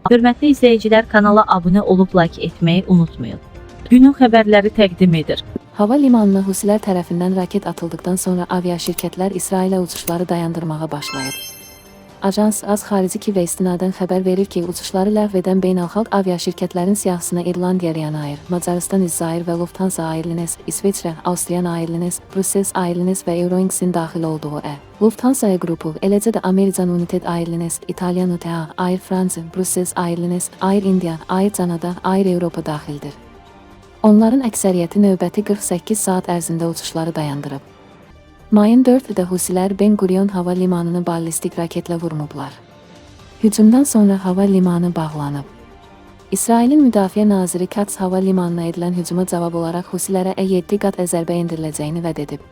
Hörmətli izləyicilər, kanala abunə olub like etməyi unutmayın. Günün xəbərləri təqdim edir. Hava limanına Husilər tərəfindən raket atıldıqdan sonra aviaşirkətlər İsrailə uçuşları dayandırmağa başlayıb. Ajans Az Xarici Ki və istinadən xəbər verir ki, uçuşları ləğv edən beynəlxalq aviaşirkətlərin siyahısına İrlandiya Ryanair, Macarıstan İzzair və Lufthansa Airlines, İsveçrə Austrian Airlines, Brussels Airlines və Eurowings-in daxil olduğu Lufthansa qrupu, eləcə də American United Airlines, Italian UTA, Air France, Brussels Airlines, Air India, Air Canada, Air Europa daxildir. Onların əksəriyyəti növbəti 48 saat ərzində uçuşları dayandırıb. Mayın 4-də Husilər Ben Gurion hava limanını ballistik raketlə vurmublar. Hücumdan sonra hava limanı bağlanıb. İsrailin Müdafiə naziri Katz hava limanına edilən hücuma cavab olaraq Husilərə 7 qat zərbə endiriləcəyini vəd edib.